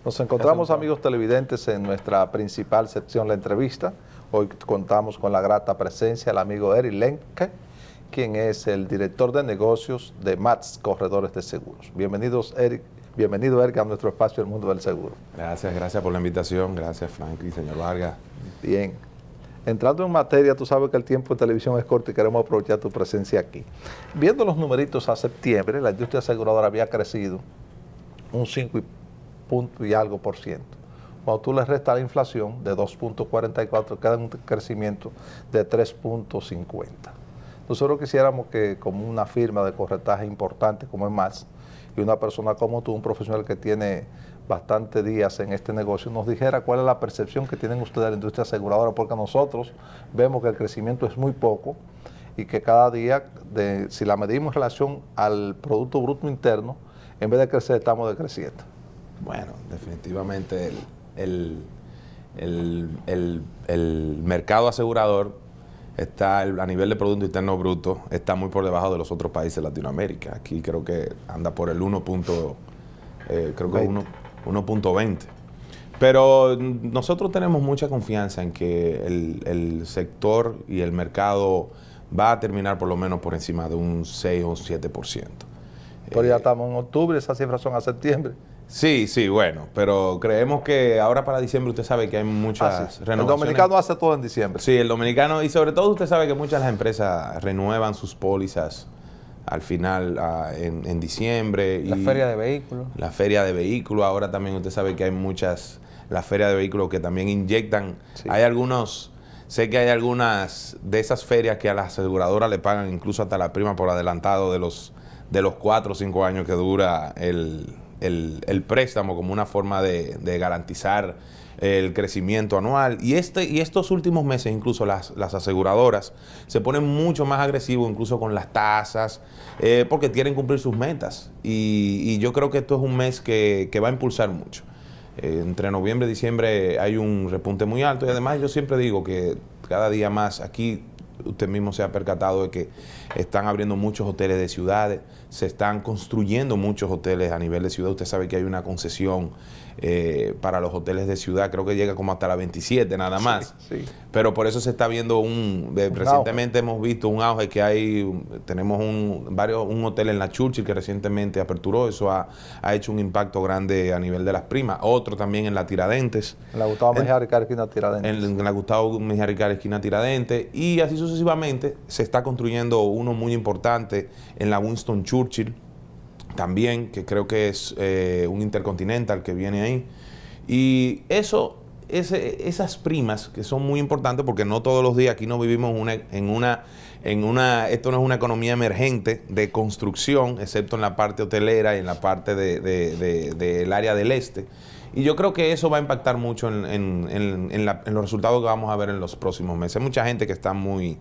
Nos encontramos, amigos televidentes, en nuestra principal sección, la entrevista. Hoy contamos con la grata presencia del amigo Eric Lenke, quien es el director de negocios de MATS Corredores de Seguros. Bienvenido, Eric, a nuestro espacio El Mundo del Seguro. Gracias por la invitación. Gracias, Franklin, señor Vargas. Bien. Entrando en materia, tú sabes que el tiempo de televisión es corto y queremos aprovechar tu presencia aquí. Viendo los numeritos a septiembre, la industria aseguradora había crecido un 5 y algo por ciento. Cuando tú le restas la inflación de 2.44, queda un crecimiento de 3.50. Nosotros quisiéramos que, como una firma de corretaje importante como es MATS, y una persona como tú, un profesional que tiene bastantes días en este negocio, nos dijera cuál es la percepción que tienen ustedes de la industria aseguradora, porque nosotros vemos que el crecimiento es muy poco y que cada día, si la medimos en relación al Producto Bruto Interno, en vez de crecer, estamos decreciendo. Bueno, definitivamente el mercado asegurador está a nivel de Producto Interno Bruto, está muy por debajo de los otros países de Latinoamérica. Aquí creo que anda por el 1.20. Pero nosotros tenemos mucha confianza en que el sector y el mercado va a terminar por lo menos por encima de un 6 o 7%. Pero ya estamos en octubre, esas cifras son a septiembre. Sí, bueno, pero creemos que ahora para diciembre usted sabe que hay muchas renovaciones. El dominicano hace todo en diciembre. Sí, el dominicano, y sobre todo usted sabe que muchas de las empresas renuevan sus pólizas al final en diciembre. La feria de vehículos. La feria de vehículos, ahora también usted sabe que hay la feria de vehículos que también inyectan. Sí. Sé que hay algunas de esas ferias que a las aseguradoras le pagan incluso hasta la prima por adelantado de los 4 o 5 años que dura el préstamo, como una forma de garantizar el crecimiento anual. Y estos últimos meses incluso las aseguradoras se ponen mucho más agresivos incluso con las tasas, porque quieren cumplir sus metas. Y yo creo que esto es un mes que va a impulsar mucho. Entre noviembre y diciembre hay un repunte muy alto, y además yo siempre digo que cada día más aquí, usted mismo se ha percatado de que están abriendo muchos hoteles de ciudades, se están construyendo muchos hoteles a nivel de ciudad. Usted sabe que hay una concesión para los hoteles de ciudad, creo que llega como hasta la 27 nada más. Sí. Pero por eso se está viendo recientemente hemos visto un auge que tenemos un hotel en la Churchill que recientemente aperturó. Eso ha hecho un impacto grande a nivel de las primas. Otro también en la Tiradentes. En la Gustavo Mejía Ricard, esquina Tiradentes. En la Gustavo Mejía Ricard, esquina Tiradentes. Y así sucesivamente se está construyendo uno muy importante en la Winston Churchill también, que creo que es un Intercontinental que viene ahí. Y esas primas que son muy importantes, porque no todos los días aquí no vivimos esto no es una economía emergente de construcción, excepto en la parte hotelera y en la parte del área del este. Y yo creo que eso va a impactar mucho en los resultados que vamos a ver en los próximos meses. Hay mucha gente que está muy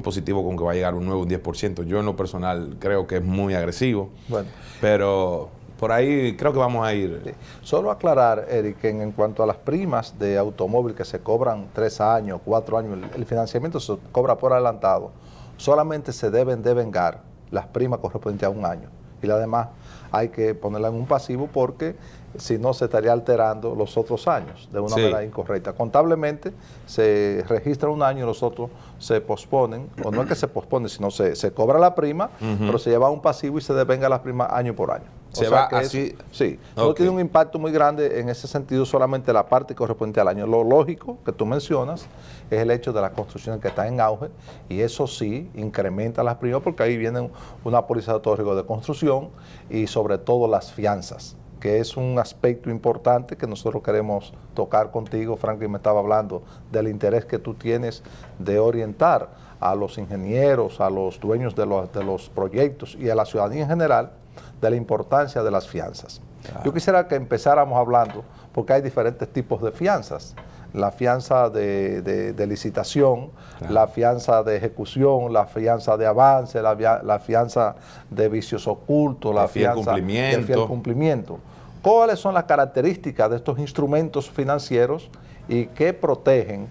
positivo con que va a llegar un nuevo 10%. Yo en lo personal creo que es muy agresivo. Bueno, pero por ahí creo que vamos a ir. Sí. Solo aclarar, Eric, que en cuanto a las primas de automóvil que se cobran 3 años, 4 años, el financiamiento se cobra por adelantado, solamente se deben devengar las primas correspondientes a un año. Y las demás hay que ponerla en un pasivo, porque si no se estaría alterando los otros años de una manera incorrecta. Contablemente se registra un año y los otros se posponen, o no es que se pospone, sino se cobra la prima, pero se lleva a un pasivo y se devenga las primas año por año. Se va así. Sí, no tiene un impacto muy grande en ese sentido, solamente la parte correspondiente al año. Lo lógico que tú mencionas es el hecho de las construcciones que están en auge, y eso sí incrementa las primas, porque ahí viene una póliza de todo riesgo de construcción y sobre todo las fianzas, que es un aspecto importante que nosotros queremos tocar contigo. Franklin me estaba hablando del interés que tú tienes de orientar a los ingenieros, a los dueños de los proyectos y a la ciudadanía en general de la importancia de las fianzas. Claro. Yo quisiera que empezáramos hablando, porque hay diferentes tipos de fianzas. La fianza de licitación, claro, la fianza de ejecución, la fianza de avance, la fianza de vicios ocultos, la fianza de fiel cumplimiento. ¿Cuáles son las características de estos instrumentos financieros y qué protegen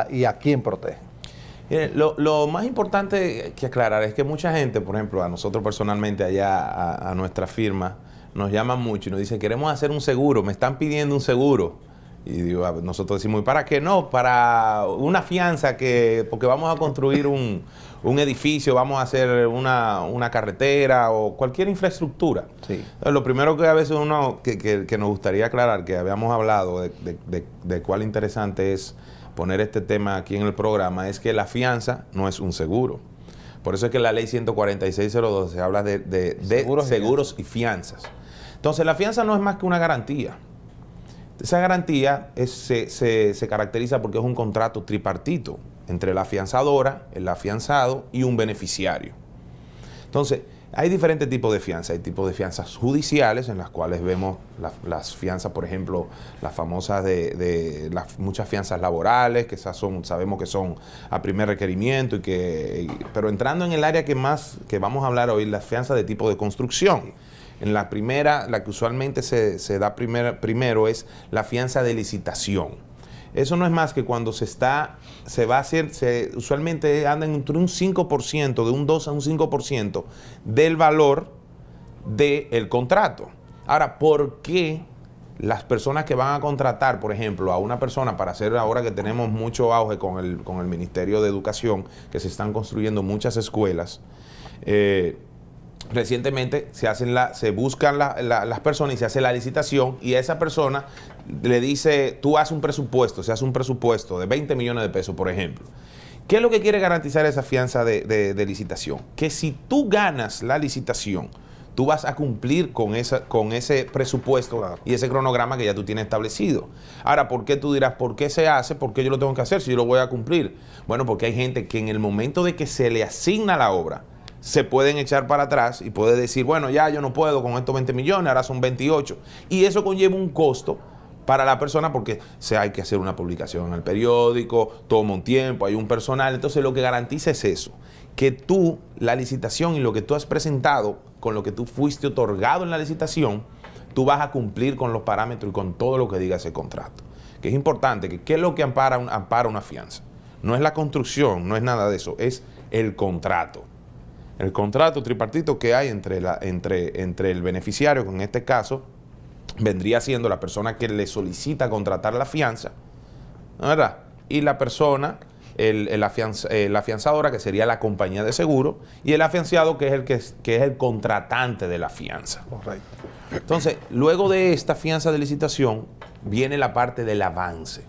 y a quién protegen? Lo más importante que aclarar es que mucha gente, por ejemplo, a nosotros personalmente allá, a nuestra firma, nos llaman mucho y nos dicen, queremos hacer un seguro, me están pidiendo un seguro. Y digo, nosotros decimos, ¿y para qué? No, para una fianza, porque vamos a construir un edificio, vamos a hacer una carretera o cualquier infraestructura. Sí. Entonces, lo primero que a veces que nos gustaría aclarar, que habíamos hablado de cuál interesante es poner este tema aquí en el programa, es que la fianza no es un seguro. Por eso es que la ley 14602 se habla de seguros y fianzas. Entonces, la fianza no es más que una garantía. Esa garantía se caracteriza porque es un contrato tripartito entre la afianzadora, el afianzado y un beneficiario. Entonces, hay diferentes tipos de fianzas. Hay tipos de fianzas judiciales, en las cuales vemos las fianzas, por ejemplo, las famosas muchas fianzas laborales, que esas sabemos que son a primer requerimiento, pero entrando en el área que vamos a hablar hoy, las fianzas de tipo de construcción. En la primera, la que usualmente se da primero es la fianza de licitación. Eso no es más que cuando usualmente andan entre un 5%, de un 2 a un 5% del valor del contrato. Ahora, ¿por qué las personas que van a contratar, por ejemplo, a una persona para hacer, ahora que tenemos mucho auge con el Ministerio de Educación, que se están construyendo muchas escuelas, recientemente se buscan las personas y se hace la licitación, y a esa persona le dice, tú haces un presupuesto, se hace un presupuesto de 20 millones de pesos, por ejemplo. ¿Qué es lo que quiere garantizar esa fianza de licitación? Que si tú ganas la licitación, tú vas a cumplir con ese presupuesto, claro, y ese cronograma que ya tú tienes establecido. Ahora, ¿por qué tú dirás, por qué se hace? ¿Por qué yo lo tengo que hacer si yo lo voy a cumplir? Bueno, porque hay gente que en el momento de que se le asigna la obra, se pueden echar para atrás y puede decir, bueno, ya yo no puedo con estos 20 millones, ahora son 28. Y eso conlleva un costo para la persona, porque hay que hacer una publicación en el periódico, toma un tiempo, hay un personal. Entonces, lo que garantiza es eso, que tú, la licitación y lo que tú has presentado, con lo que tú fuiste otorgado en la licitación, tú vas a cumplir con los parámetros y con todo lo que diga ese contrato. Que es importante, que ¿qué es lo que ampara una fianza? No es la construcción, no es nada de eso, es el contrato. El contrato tripartito que hay entre el beneficiario, que en este caso vendría siendo la persona que le solicita contratar la fianza, ¿verdad? Y la persona, la afianzadora, que sería la compañía de seguro, y el afianzado, que es el contratante de la fianza. Correcto. Entonces, luego de esta fianza de licitación, viene la parte del avance.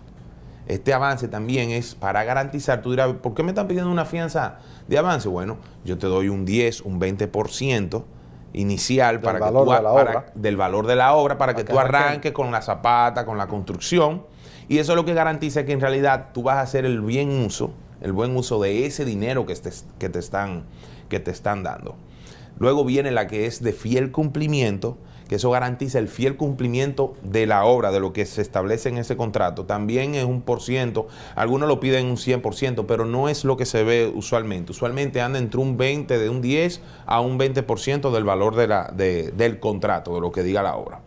Este avance también es para garantizar. Tú dirás, ¿por qué me están pidiendo una fianza de avance? Bueno, yo te doy un 10, un 20% inicial del valor de la obra, para que tú arranques con la zapata, con la construcción. Y eso es lo que garantiza que en realidad tú vas a hacer el buen uso de ese dinero que te están dando. Luego viene la que es de fiel cumplimiento, que eso garantiza el fiel cumplimiento de la obra, de lo que se establece en ese contrato. También es un %, algunos lo piden un 100%, pero no es lo que se ve usualmente. Usualmente anda entre un 20, de un 10 a un 20% del valor del contrato, de lo que diga la obra.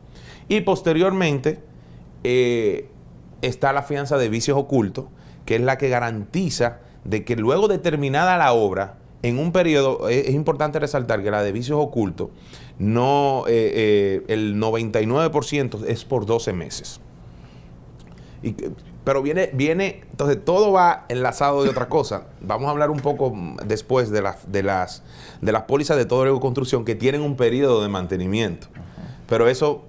Y posteriormente está la fianza de vicios ocultos, que es la que garantiza de que luego de terminada la obra, en un periodo, es importante resaltar que la de vicios ocultos, el 99% es por 12 meses. Pero viene, entonces todo va enlazado de otra cosa. Vamos a hablar un poco después de las pólizas de todo riesgo de construcción, que tienen un periodo de mantenimiento. Pero eso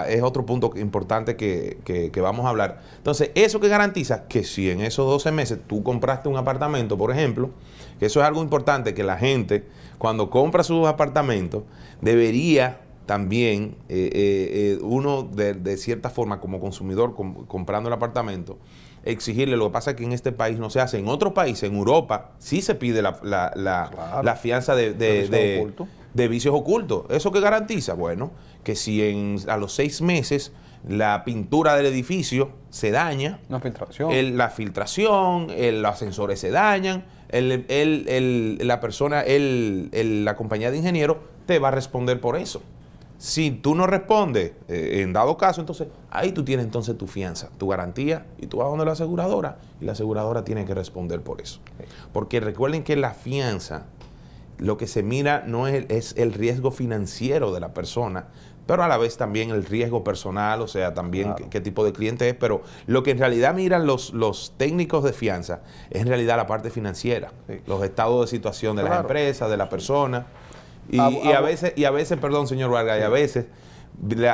es otro punto importante que vamos a hablar. Entonces, eso que garantiza que si en esos 12 meses tú compraste un apartamento, por ejemplo, que eso es algo importante, que la gente, cuando compra sus apartamentos, debería también, uno de cierta forma como consumidor comprando el apartamento, exigirle. Lo que pasa es que en este país no se hace. En otros países, en Europa, sí se pide la fianza de vicios ocultos. ¿Eso qué garantiza? Bueno, que si a los 6 meses la pintura del edificio se daña, la filtración, los ascensores se dañan, la compañía de ingenieros te va a responder por eso. Si tú no respondes, en dado caso, entonces ahí tú tienes entonces tu fianza, tu garantía, y tú vas donde la aseguradora, y la aseguradora tiene que responder por eso. Porque recuerden que la fianza lo que se mira no es el riesgo financiero de la persona, pero a la vez también el riesgo personal, o sea, también qué tipo de cliente es, pero lo que en realidad miran los técnicos de fianza es en realidad la parte financiera, los estados de situación de las empresas, de la persona, y a veces, perdón, señor Vargas, y a veces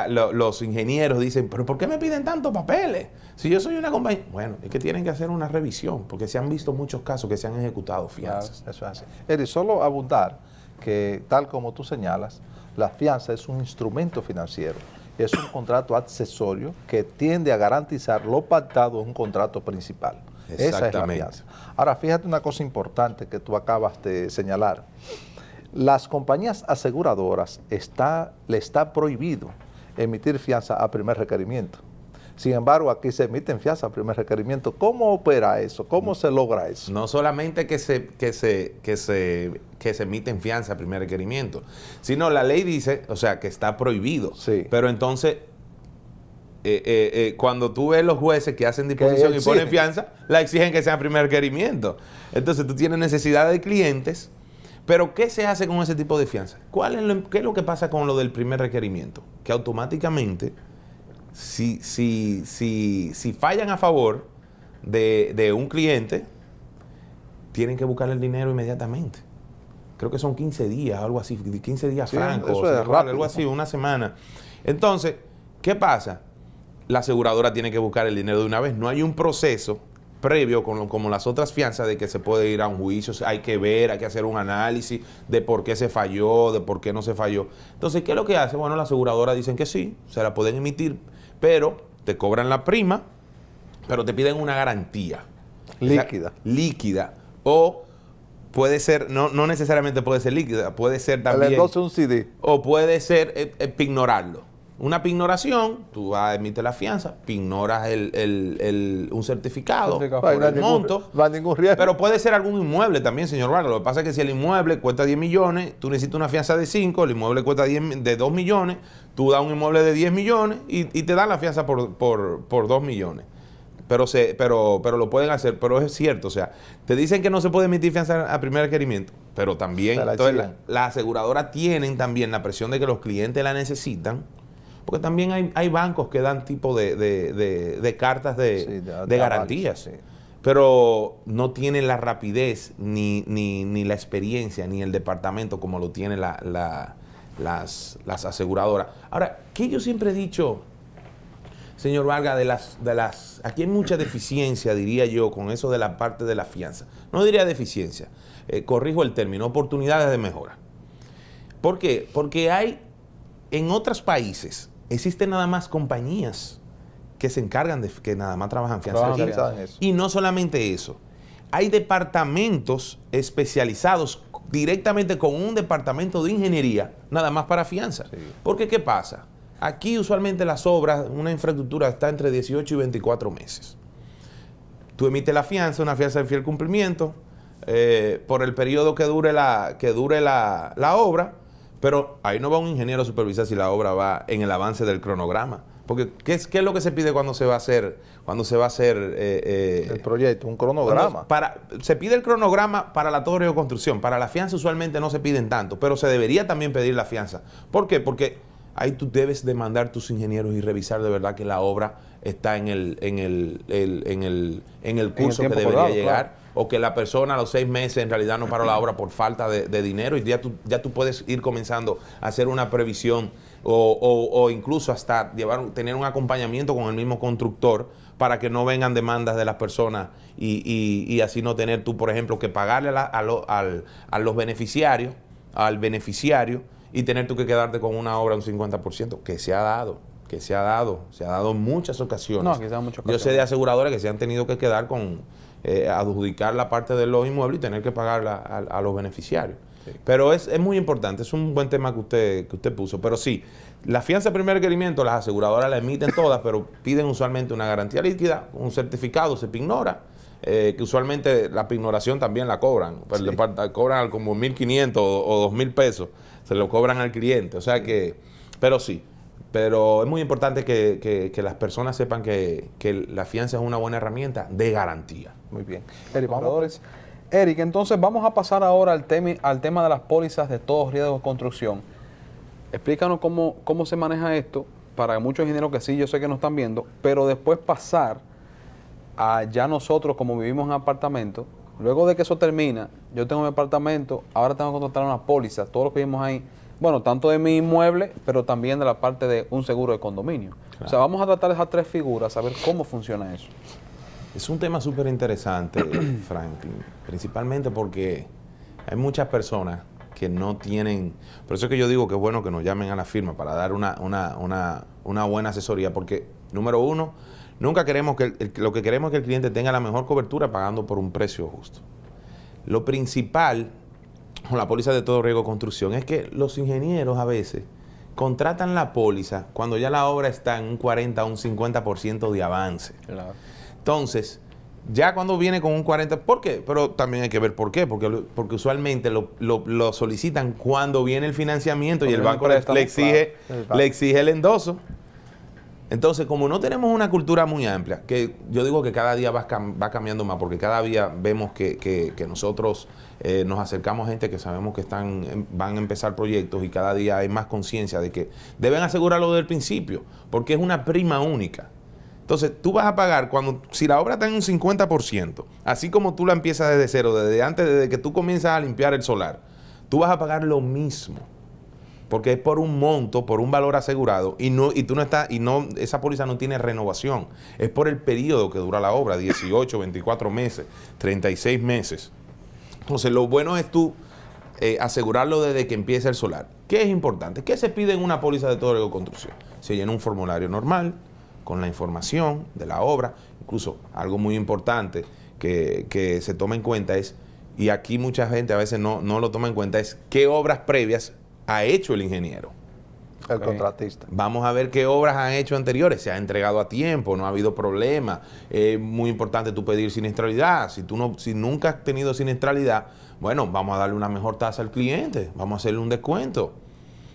los ingenieros dicen, pero ¿por qué me piden tantos papeles? Si yo soy una compañía. Bueno, es que tienen que hacer una revisión, porque se han visto muchos casos que se han ejecutado fianzas. Eso es así. Eri, solo abundar que, tal como tú señalas, la fianza es un instrumento financiero, es un contrato accesorio que tiende a garantizar lo pactado en un contrato principal. Esa es la fianza. Ahora, fíjate una cosa importante que tú acabas de señalar. Las compañías aseguradoras le está prohibido emitir fianza a primer requerimiento. Sin embargo, aquí se emiten fianza a primer requerimiento. ¿Cómo opera eso? ¿Cómo se logra eso? No solamente que se emiten fianza a primer requerimiento, sino la ley dice, o sea, que está prohibido. Sí. Pero entonces, cuando tú ves los jueces que hacen disposición y ponen fianza, la exigen que sea primer requerimiento. Entonces, tú tienes necesidad de clientes. Pero, ¿qué se hace con ese tipo de fianza? ¿Qué es lo que pasa con lo del primer requerimiento? Que automáticamente, si fallan a favor de un cliente, tienen que buscar el dinero inmediatamente. Creo que son 15 días, algo así, 15 días francos, eso es rápido, algo así, una semana. Entonces, ¿qué pasa? La aseguradora tiene que buscar el dinero de una vez. No hay un proceso previo, como las otras fianzas, de que se puede ir a un juicio, hay que ver, hay que hacer un análisis de por qué se falló, de por qué no se falló. Entonces, ¿qué es lo que hace? Bueno, la aseguradora dicen que sí, se la pueden emitir, pero te cobran la prima, pero te piden una garantía. Líquida. Líquida. O puede ser, no necesariamente puede ser líquida, puede ser también... El endoso un CD. O puede ser pignorarlo. Una pignoración, tú vas a emitir la fianza, pignoras un certificado por el monto. No hay ningún riesgo. Pero puede ser algún inmueble también, señor Vargas. Lo que pasa es que si el inmueble cuesta 10 millones, tú necesitas una fianza de 5, el inmueble cuesta de 2 millones, tú das un inmueble de 10 millones y te dan la fianza por 2 millones. Pero lo pueden hacer, pero es cierto, o sea, te dicen que no se puede emitir fianza a primer requerimiento, pero también la aseguradora tienen también la presión de que los clientes la necesitan. Porque también hay bancos que dan tipo de cartas de garantías, sí. Pero no tienen la rapidez, ni la experiencia, ni el departamento como lo tienen las aseguradoras. Ahora, ¿qué yo siempre he dicho, señor Vargas, aquí hay mucha deficiencia, diría yo, con eso de la parte de la fianza? No diría deficiencia, corrijo el término, oportunidades de mejora. ¿Por qué? Porque en otros países existen nada más compañías que se encargan que nada más trabajan fianza. Y no solamente eso. Hay departamentos especializados directamente con un departamento de ingeniería, nada más para fianza. Sí. Porque, ¿qué pasa? Aquí usualmente las obras, una infraestructura está entre 18 y 24 meses. Tú emites la fianza, una fianza de fiel cumplimiento, por el periodo que dure la obra. Pero ahí no va un ingeniero a supervisar si la obra va en el avance del cronograma. Porque ¿qué es lo que se pide cuando se va a hacer? El proyecto, un cronograma. Se pide el cronograma para la torre de construcción. Para la fianza usualmente no se piden tanto, pero se debería también pedir la fianza. ¿Por qué? Porque ahí tú debes de mandar tus ingenieros y revisar de verdad que la obra está en el curso que debería llegar. Claro. O que la persona a los 6 meses en realidad no paró la obra por falta de dinero y ya tú puedes ir comenzando a hacer una previsión o incluso hasta tener un acompañamiento con el mismo constructor para que no vengan demandas de las personas y así no tener tú, por ejemplo, que pagarle a los beneficiarios, al beneficiario y tener tú que quedarte con una obra un 50%, que se ha dado en muchas ocasiones. No, quizás muchas ocasiones. Yo sé de aseguradoras que se han tenido que quedar con adjudicar la parte de los inmuebles y tener que pagar a los beneficiarios. Sí. Pero es muy importante, es un buen tema que usted puso. Pero sí, la fianza de primer requerimiento, las aseguradoras la emiten todas, pero piden usualmente una garantía líquida, un certificado, se pignora, que usualmente la pignoración también la cobran. Sí. Cobran como 1.500 o 2.000 pesos, se lo cobran al cliente. O sea que, pero sí. Pero es muy importante que las personas sepan que la fianza es una buena herramienta de garantía. Muy bien. Eric, entonces vamos a pasar ahora al tema de las pólizas de todo riesgo de construcción. Explícanos cómo se maneja esto para muchos ingenieros que sí, yo sé que nos están viendo, pero después pasar a ya nosotros como vivimos en apartamentos. Luego de que eso termina, yo tengo mi apartamento, ahora tengo que contratar una póliza, todo lo que vimos ahí, bueno, tanto de mi inmueble, pero también de la parte de un seguro de condominio. Claro. O sea, vamos a tratar esas tres figuras, a ver cómo funciona eso. Es un tema súper interesante, Franklin, principalmente porque hay muchas personas que no tienen, por eso es que yo digo que es bueno que nos llamen a la firma para dar una buena asesoría, porque número uno, nunca queremos lo que queremos es que el cliente tenga la mejor cobertura pagando por un precio justo. Lo principal con la póliza de todo riesgo de construcción es que los ingenieros a veces contratan la póliza cuando ya la obra está en un 40 o un 50% de avance. Claro. Entonces, ya cuando viene con un 40%, ¿por qué? Pero también hay que ver por qué, porque usualmente lo solicitan cuando viene el financiamiento y el banco le exige el endoso. Entonces, como no tenemos una cultura muy amplia, que yo digo que cada día va cambiando más, porque cada día vemos que nosotros nos acercamos a gente que sabemos que van a empezar proyectos y cada día hay más conciencia de que deben asegurarlo desde el principio, porque es una prima única. Entonces, tú vas a pagar si la obra está en un 50%, así como tú la empiezas desde cero, desde que tú comienzas a limpiar el solar, tú vas a pagar lo mismo. Porque es por un monto, por un valor asegurado, esa póliza no tiene renovación. Es por el periodo que dura la obra, 18, 24 meses, 36 meses. Entonces, lo bueno es tú asegurarlo desde que empieza el solar. ¿Qué es importante? ¿Qué se pide en una póliza de todo riesgo de construcción? Se llena un formulario normal, con la información de la obra. Incluso, algo muy importante que se toma en cuenta es, y aquí mucha gente a veces no lo toma en cuenta, es qué obras previas ha hecho el ingeniero. El contratista. Vamos a ver qué obras han hecho anteriores, se ha entregado a tiempo, no ha habido problema. Es muy importante tú pedir siniestralidad. Si nunca has tenido siniestralidad, bueno, vamos a darle una mejor tasa al cliente, vamos a hacerle un descuento.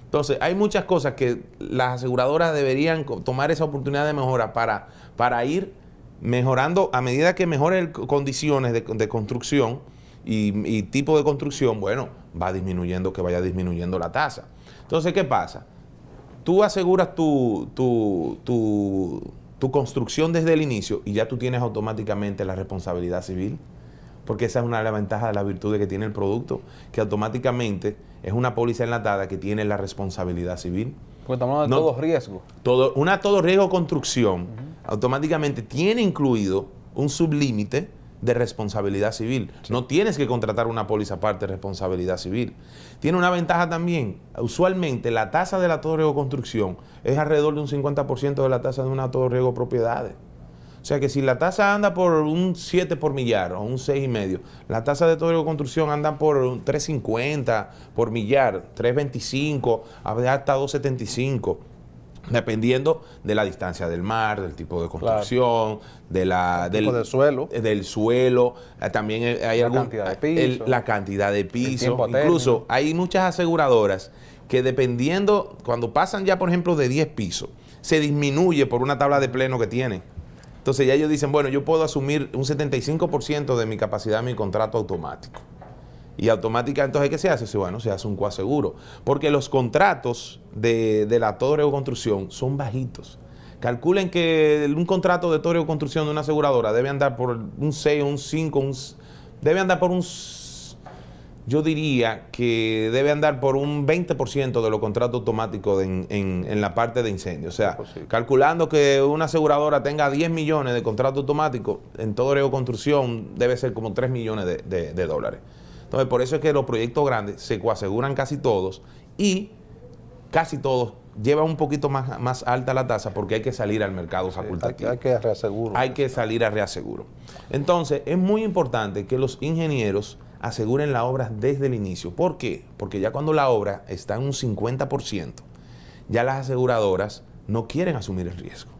Entonces, hay muchas cosas que las aseguradoras deberían tomar esa oportunidad de mejora para ir mejorando a medida que mejoren condiciones de construcción y tipo de construcción, bueno, vaya disminuyendo la tasa. Entonces, ¿qué pasa? Tú aseguras tu construcción desde el inicio y ya tú tienes automáticamente la responsabilidad civil, porque esa es una de las ventajas de las virtudes que tiene el producto, que automáticamente es una póliza enlatada que tiene la responsabilidad civil. Porque estamos hablando de todo riesgo. Todo riesgo construcción automáticamente tiene incluido un sublímite de responsabilidad civil. Sí. No tienes que contratar una póliza aparte de responsabilidad civil. Tiene una ventaja también. Usualmente la tasa de la todo riesgo construcción es alrededor de un 50% de la tasa de una todo riesgo propiedades. O sea que si la tasa anda por un 7 por millar o un 6,5, la tasa de todo riesgo construcción anda por 3,50 por millar, 3,25, hasta 2,75. Dependiendo de la distancia del mar, del tipo de construcción, claro, del suelo, también hay la cantidad de piso. Incluso hay muchas aseguradoras que dependiendo, cuando pasan ya por ejemplo de 10 pisos, se disminuye por una tabla de pleno que tienen. Entonces ya ellos dicen, bueno, yo puedo asumir un 75% de mi capacidad en mi contrato automático. Y automática, entonces, ¿qué se hace? Bueno, se hace un coaseguro. Porque los contratos de la todo riesgo construcción son bajitos. Calculen que un contrato de todo riesgo construcción de una aseguradora debe andar por un 6, un 5, debe andar por yo diría que debe andar por un 20% de los contratos automáticos en la parte de incendio. O sea, calculando que una aseguradora tenga 10 millones de contratos automáticos, en todo riesgo construcción debe ser como 3 millones de dólares. Entonces, por eso es que los proyectos grandes se coaseguran casi todos y casi todos llevan un poquito más alta la tasa porque hay que salir al mercado facultativo. Hay que reaseguro. Hay que salir a reaseguro. Entonces, es muy importante que los ingenieros aseguren la obra desde el inicio. ¿Por qué? Porque ya cuando la obra está en un 50%, ya las aseguradoras no quieren asumir el riesgo.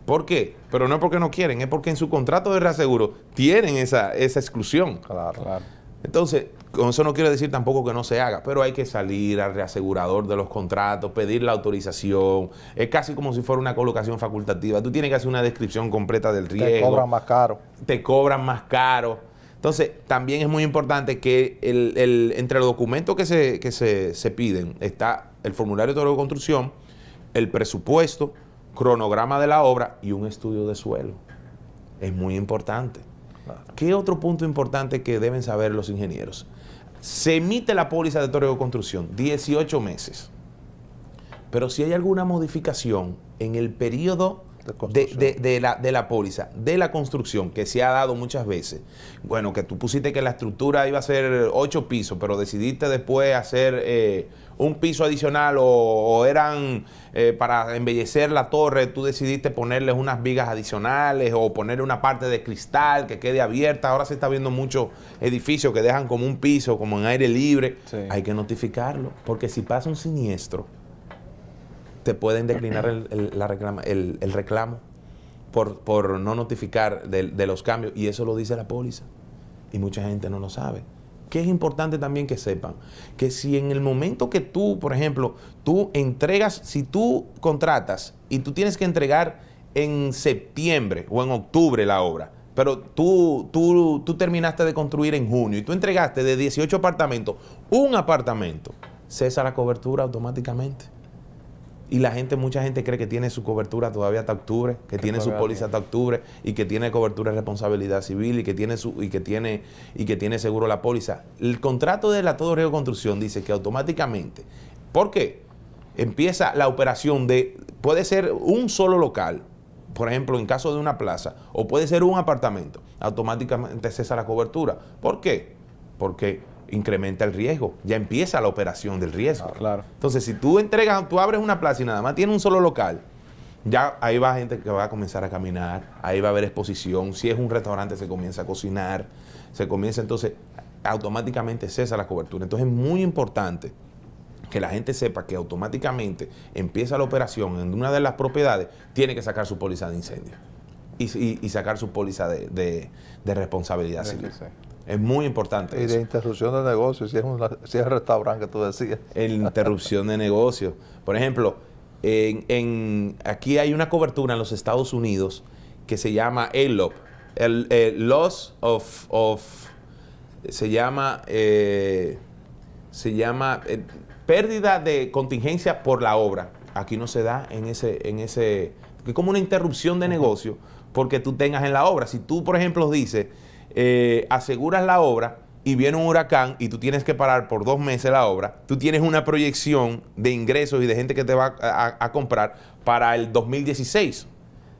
¿Por qué? Pero no es porque no quieren, es porque en su contrato de reaseguro tienen esa exclusión. Claro. Entonces, con eso no quiero decir tampoco que no se haga, pero hay que salir al reasegurador de los contratos, pedir la autorización. Es casi como si fuera una colocación facultativa. Tú tienes que hacer una descripción completa del riesgo. Te cobran más caro. Te cobran más caro. Entonces, también es muy importante que entre los documentos que se piden está el formulario de teórico de construcción, el presupuesto, cronograma de la obra y un estudio de suelo. Es muy importante. Claro. ¿Qué otro punto importante que deben saber los ingenieros? Se emite la póliza de teórico de construcción, 18 meses. Pero si hay alguna modificación en el periodo de la póliza, de la construcción, que se ha dado muchas veces, bueno, que tú pusiste que la estructura iba a ser 8 pisos, pero decidiste después hacer un piso adicional o eran para embellecer la torre, tú decidiste ponerles unas vigas adicionales o ponerle una parte de cristal que quede abierta. Ahora se está viendo muchos edificios que dejan como un piso, como en aire libre. Sí. Hay que notificarlo, porque si pasa un siniestro, te pueden declinar el reclamo por no notificar de los cambios, y eso lo dice la póliza y mucha gente no lo sabe. Que es importante también que sepan que si en el momento que tú, por ejemplo, tú entregas, si tú contratas y tú tienes que entregar en septiembre o en octubre la obra, pero tú terminaste de construir en junio y tú entregaste de 18 apartamentos, un apartamento, cesa la cobertura automáticamente. Y mucha gente cree que tiene su cobertura todavía hasta octubre, que tiene su póliza hasta octubre y que tiene cobertura de responsabilidad civil y que tiene seguro la póliza. El contrato de la Todo Riesgo de Construcción dice que automáticamente, ¿por qué? Empieza la operación puede ser un solo local, por ejemplo, en caso de una plaza, o puede ser un apartamento, automáticamente cesa la cobertura. ¿Por qué? Porque incrementa el riesgo, ya empieza la operación del riesgo. Claro. Entonces, si tú abres una plaza y nada más tiene un solo local, ya ahí va gente que va a comenzar a caminar, ahí va a haber exposición. Si es un restaurante, se comienza a cocinar, entonces automáticamente cesa la cobertura. Entonces es muy importante que la gente sepa que automáticamente empieza la operación en una de las propiedades, tiene que sacar su póliza de incendio y sacar su póliza de responsabilidad civil. Es muy importante. Y de interrupción de negocio, si es el restaurante que tú decías. Interrupción de negocio. Por ejemplo, aquí hay una cobertura en los Estados Unidos que se llama ALOP. Loss of se llama pérdida de contingencia por la obra. Aquí no se da es como una interrupción de negocio porque tú tengas en la obra. Si tú, por ejemplo, dices aseguras la obra y viene un huracán y tú tienes que parar por 2 meses la obra, tú tienes una proyección de ingresos y de gente que te va a comprar para el 2016.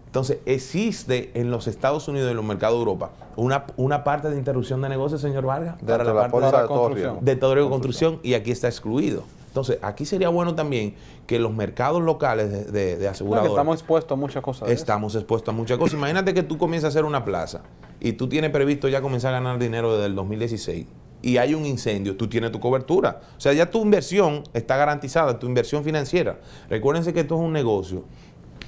Entonces, existe en los Estados Unidos y en los mercados de Europa una parte de interrupción de negocio, señor Vargas, para la parte de todo riesgo de construcción, y aquí está excluido. Entonces, aquí sería bueno también que los mercados locales de aseguradoras... Estamos expuestos a muchas cosas. Estamos expuestos a muchas cosas. Imagínate que tú comienzas a hacer una plaza y tú tienes previsto ya comenzar a ganar dinero desde el 2016 y hay un incendio, tú tienes tu cobertura. O sea, ya tu inversión está garantizada, tu inversión financiera. Recuérdense que esto es un negocio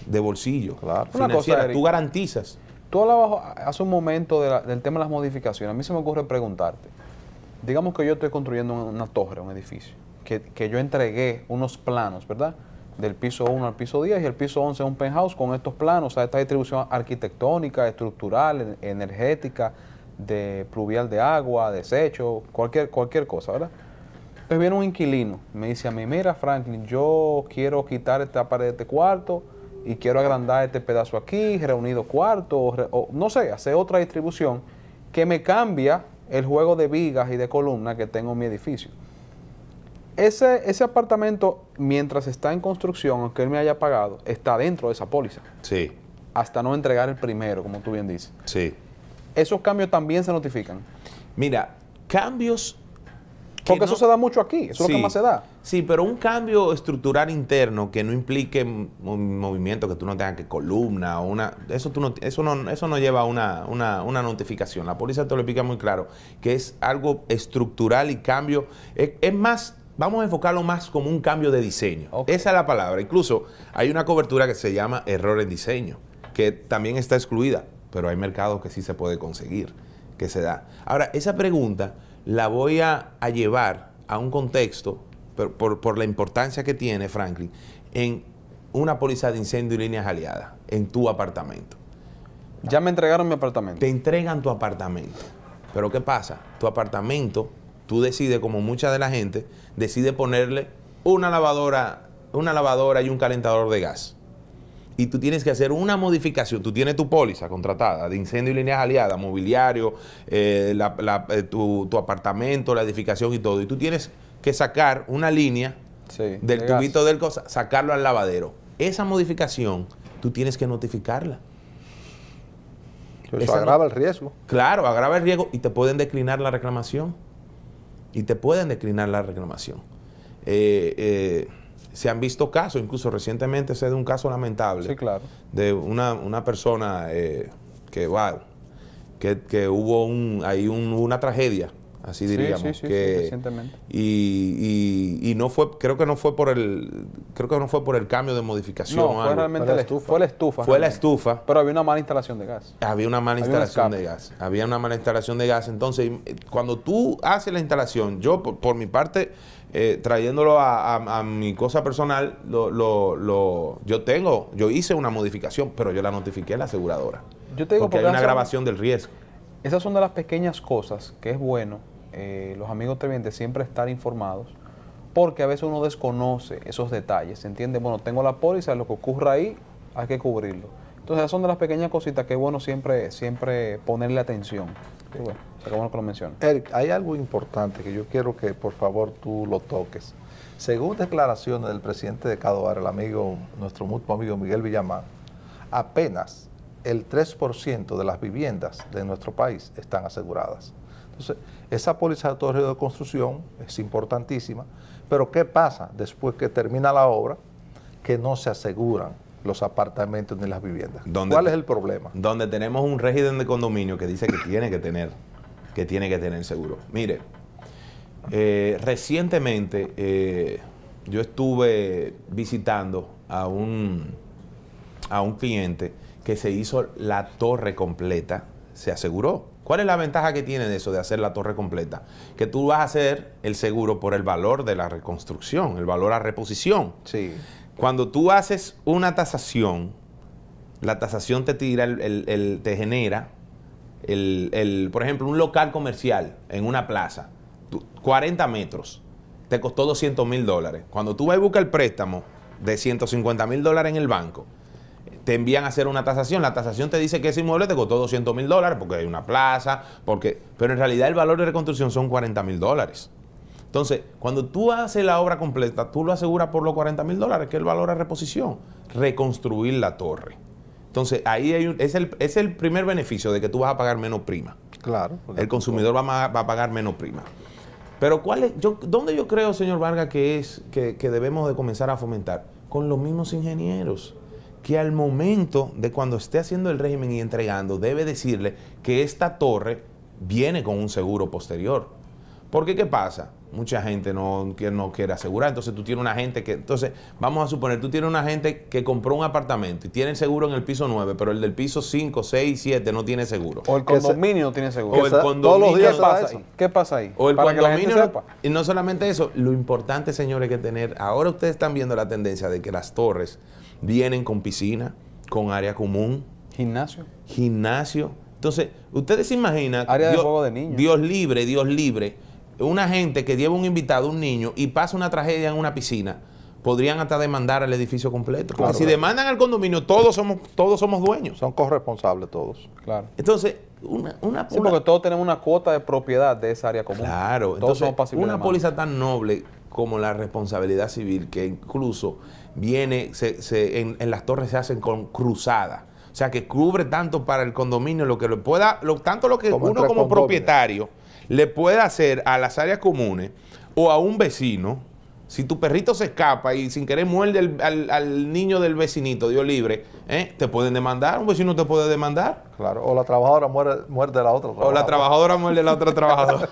de bolsillo, claro. Financiera, cosa, Eric, tú garantizas. Tú hablabas hace un momento del tema de las modificaciones. A mí se me ocurre preguntarte, digamos que yo estoy construyendo una torre, un edificio, que yo entregué unos planos, ¿verdad? Del piso 1 al piso 10 y el piso 11 es un penthouse con estos planos, o sea, esta distribución arquitectónica, estructural, energética, de pluvial de agua, desecho, cualquier cosa, ¿verdad? Entonces viene un inquilino, me dice a mí, mira Franklin, yo quiero quitar esta pared de este cuarto y quiero agrandar este pedazo aquí, reunido cuarto, o no sé, hacer otra distribución que me cambia el juego de vigas y de columnas que tengo en mi edificio. Ese apartamento, mientras está en construcción, aunque él me haya pagado, está dentro de esa póliza. Sí. Hasta no entregar el primero, como tú bien dices. Sí. ¿Esos cambios también se notifican? Mira, cambios... Porque eso se da mucho aquí, eso es lo que más se da. Sí, pero un cambio estructural interno que no implique un movimiento, que tú no tengas que columna o eso no lleva a una notificación. La póliza te lo explica muy claro, que es algo estructural y cambio. Es más, vamos a enfocarlo más como un cambio de diseño. Okay. Esa es la palabra. Incluso hay una cobertura que se llama error en diseño, que también está excluida, pero hay mercados que sí se puede conseguir, que se da. Ahora, esa pregunta la voy a llevar a un contexto, por la importancia que tiene, Franklin, en una póliza de incendio y líneas aliadas, en tu apartamento. Ya me entregaron mi apartamento. Te entregan tu apartamento. Pero ¿qué pasa? Tu apartamento, tú decides, como mucha de la gente, decide ponerle una lavadora y un calentador de gas. Y tú tienes que hacer una modificación. Tú tienes tu póliza contratada de incendio y líneas aliadas, mobiliario, tu apartamento, la edificación y todo. Y tú tienes que sacar una línea del tubito del cosa, sacarlo al lavadero. Esa modificación, tú tienes que notificarla. Eso agrava el riesgo. Claro, agrava el riesgo y te pueden declinar la reclamación. Se han visto casos, incluso recientemente se dio un caso lamentable. Sí, claro. De una persona que hubo una tragedia, así diríamos. Sí, recientemente. Y no fue, creo que no fue por el cambio de modificación. No, fue realmente la estufa. Fue la estufa. Pero había una mala instalación de gas. Había una mala instalación de gas. Entonces, cuando tú haces la instalación, yo por mi parte, trayéndolo a mi cosa personal, yo hice una modificación, pero yo la notifiqué a la aseguradora. Yo te digo porque hay una agravación del riesgo. Esas son de las pequeñas cosas que es bueno, los amigos televidentes, siempre estar informados, porque a veces uno desconoce esos detalles, ¿se entiende? Bueno, tengo la póliza, lo que ocurra ahí, hay que cubrirlo. Entonces, esas son de las pequeñas cositas que es bueno siempre ponerle atención. Y bueno, qué bueno que lo mencionas. Eric, hay algo importante que yo quiero que por favor tú lo toques. Según declaraciones del presidente de Cadobar, nuestro mutuo amigo Miguel Villamán, apenas el 3% de las viviendas de nuestro país están aseguradas. Entonces, esa póliza de todo riesgo de construcción es importantísima, pero ¿qué pasa después que termina la obra? Que no se aseguran los apartamentos ni las viviendas. ¿Cuál es el problema? Donde tenemos un régimen de condominio que dice que tiene que tener seguro. Mire, recientemente yo estuve visitando a un cliente que se hizo la torre completa, se aseguró. ¿Cuál es la ventaja que tiene de eso, de hacer la torre completa? Que tú vas a hacer el seguro por el valor de la reconstrucción, el valor a reposición. Sí. Cuando tú haces una tasación, la tasación te tira, te genera, por ejemplo, un local comercial en una plaza, 40 metros, te costó $200,000. Cuando tú vas y buscas el préstamo de $150,000 en el banco, te envían a hacer una tasación. La tasación te dice que ese inmueble te costó $200,000 porque hay una plaza, pero en realidad el valor de reconstrucción son $40,000. Entonces, cuando tú haces la obra completa, tú lo aseguras por los $40,000, que es el valor de reposición, reconstruir la torre. Entonces, ahí es el primer beneficio de que tú vas a pagar menos prima. Claro. El consumidor va a pagar menos prima. Pero ¿dónde yo creo, señor Vargas, que debemos de comenzar a fomentar? Con los mismos ingenieros, que al momento de cuando esté haciendo el régimen y entregando, debe decirle que esta torre viene con un seguro posterior. Porque, ¿qué pasa? Mucha gente no quiere asegurar. Entonces, tú tienes una gente entonces, vamos a suponer, tú tienes una gente que compró un apartamento y tiene el seguro en el piso 9, pero el del piso 5, 6, 7 no tiene seguro. O el condominio no tiene seguro. O el condominio. Todos los días ¿Qué pasa ahí? O el Para condominio. que la gente sepa. Y no solamente eso, lo importante, señores, que tener. Ahora ustedes están viendo la tendencia de que las torres vienen con piscina, con área común. Gimnasio. Entonces, ustedes se imaginan. Área de juego de niños. Dios libre. Una gente que lleva un invitado, un niño, y pasa una tragedia en una piscina, podrían hasta demandar al edificio completo. Porque si demandan al condominio, todos somos dueños. Son corresponsables todos. Claro. Entonces, porque todos tenemos una cuota de propiedad de esa área común. Claro. Todos Entonces, somos pasibles de una demanda. póliza tan noble como la responsabilidad civil, que incluso viene, en las torres se hacen con cruzada. O sea, que cubre tanto para el condominio, tanto lo que Como uno entre como condóminos. propietario le puede hacer a las áreas comunes o a un vecino. Si tu perrito se escapa y sin querer muerde al niño del vecinito, Dios libre, te pueden demandar, un vecino te puede demandar. Claro, o la trabajadora muerde a la otra trabajadora. O la trabajadora muerde a la otra trabajadora.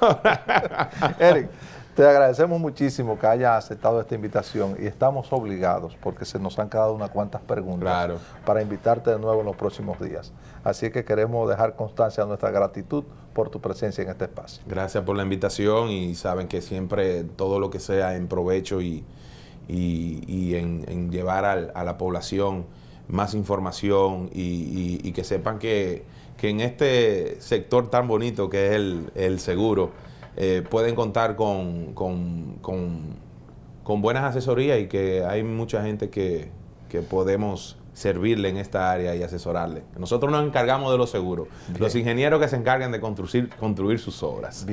Eric, te agradecemos muchísimo que hayas aceptado esta invitación y estamos obligados, porque se nos han quedado unas cuantas preguntas, Claro. para invitarte de nuevo en los próximos días. Así que queremos dejar constancia de nuestra gratitud por tu presencia en este espacio. Gracias por la invitación y saben que siempre todo lo que sea en provecho y en llevar a la población más información y que sepan que en este sector tan bonito que es el seguro, pueden contar con buenas asesorías y que hay mucha gente que podemos servirle en esta área y asesorarle. Nosotros nos encargamos de los seguros. Bien. Los ingenieros que se encarguen de construir sus obras. Bien.